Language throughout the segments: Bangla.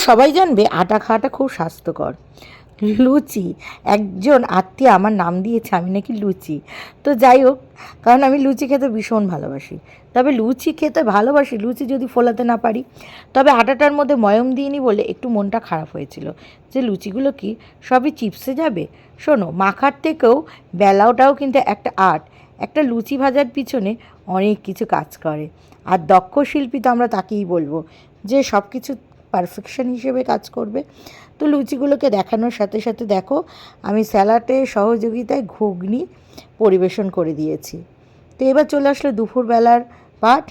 সবাই জানবে আটা খাওয়াটা খুব স্বাস্থ্যকর। লুচি, একজন আত্মীয় আমার নাম দিয়েছে আমি নাকি লুচি। তো যাই হোক, কারণ আমি লুচি খেতে ভীষণ ভালোবাসি। তবে লুচি খেতে ভালোবাসি, লুচি যদি ফোলাতে না পারি। তবে আটাটার মধ্যে ময়ম দিইনি বলে একটু মনটা খারাপ হয়েছিল যে লুচিগুলো কি সবই চিপসে যাবে। শোনো, মাখার থেকেও বেলাওটাও কিন্তু একটা আর্ট। একটা লুচি ভাজার পিছনে অনেক কিছু কাজ করে। আর দক্ষ শিল্পী তো আমরা তাকেই বলবো যে সব কিছু পারফেকশন হিসেবে কাজ করবে। তো লুচিগুলোকে দেখানোর সাথে সাথে দেখো আমি স্যালাডের সহযোগিতায় ঘুগনি পরিবেশন করে দিয়েছি। তো এবার চলে আসলো দুপুরবেলার পাঠ।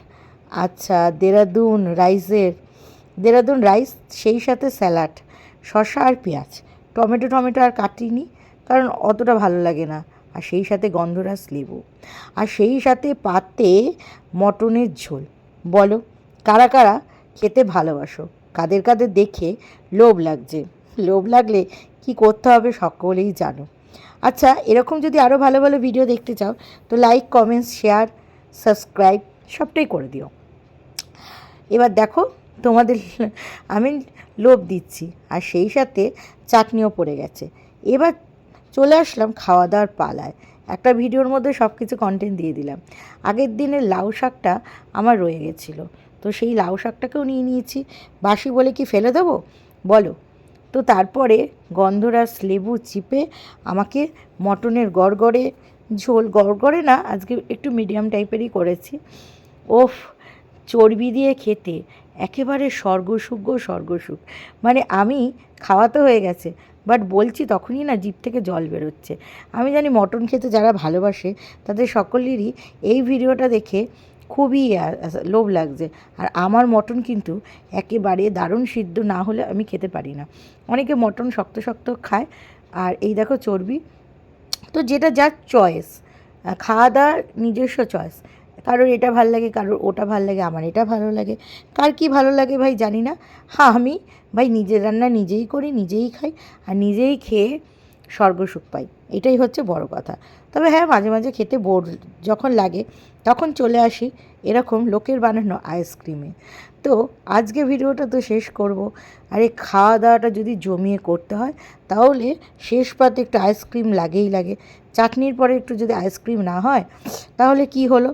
আচ্ছা, দেরাদুন রাইস, সেই সাথে স্যালাড, শসা আর পেঁয়াজ, টমেটো আর কাটিনি, কারণ অতটা ভালো লাগে না। আর সেই সাথে গন্ধরাজ লেবু, আর সেই সাথে পাতে মটনের ঝোল। বলো, কারা কারা খেতে ভালোবাসো? কাদের কাদের দেখে লোভ লাগছে? লোভ লাগলে কি করতে হবে সকলেই জানো। আচ্ছা, এরকম যদি আরও ভালো ভালো ভিডিও দেখতে চাও তো লাইক, কমেন্টস, শেয়ার, সাবস্ক্রাইব সবটাই করে দিও। এবার দেখো, তোমাদের আমি লোভ দিচ্ছি, আর সেই সাথে চাটনিও পড়ে গেছে। এবার চলে আসলাম খাওয়া দাওয়ার পালায়। একটা ভিডিওর মধ্যে সব কিছু কন্টেন্ট দিয়ে দিলাম। আগের দিনের লাউ শাকটা আমার রয়ে গেছিলো, তো সেই লাউ শাকটাকেও নিয়ে নিয়েছি। বাসি বলে কি ফেলে দেবো বলো? তো তারপরে গন্ধরাজ লেবু চিপে আমাকে মটনের গড়গড়ে ঝোল, গড়গড়ে না, আজকে একটু মিডিয়াম টাইপেরই করেছি। ওফ, চর্বি দিয়ে খেতে একেবারে স্বর্গসুখ। মানে আমি খাওয়া তো হয়ে গেছে, বাট বলছি তখনই না জিভ থেকে জল বেরোচ্ছে। আমি জানি মটন খেতে যারা ভালোবাসে তাদের সকলেরই এই ভিডিওটা দেখে খুবই লোভ লাগছে। আর আমার মটন কিন্তু একেবারে দারুণ সিদ্ধ না হলে আমি খেতে পারি না। অনেকে মটন শক্ত শক্ত খায়, আর এই দেখো চর্বি। তো যেটা যার চয়েস, খাওয়া দাওয়ার নিজস্ব চয়েস। কারোর এটা ভালো লাগে, কারোর ওটা ভালো লাগে, আমার এটা ভালো লাগে। কার কী ভালো লাগে ভাই জানি না। হ্যাঁ, আমি ভাই নিজের রান্না নিজেই করি, নিজেই খাই, আর নিজেই খেয়ে স্বর্গসুখ পাই। এটাই হচ্ছে বড় কথা। তবে হ্যাঁ, মাঝে মাঝে খেতে বোর যখন লাগে তখন চলে আসি এরকম লোকের বানানো আইসক্রিমে। তো আজকে ভিডিওটা তো শেষ করব। আর এই খাওয়া দাওয়াটা যদি জমিয়ে করতে হয় তাহলে শেষ পাতে একটু আইসক্রিম লাগেই লাগে। চাটনির পরে একটু যদি আইসক্রিম না হয় তাহলে কি হলো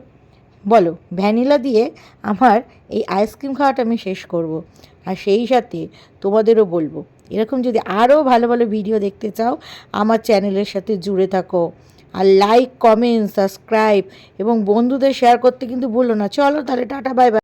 বলো? ভ্যানিলা দিয়ে আমার এই আইসক্রিম খাওয়াটা আমি শেষ করব। আর সেই সাথে তোমাদেরও বলবো, এরকম যদি আরও ভালো ভালো ভিডিও দেখতে চাও আমার চ্যানেলের সাথে জুড়ে থাকো। আর লাইক, কমেন্ট, সাবস্ক্রাইব এবং বন্ধুদের শেয়ার করতে কিন্তু ভুলো না। চলো তাহলে, টাটা, বাই বাই।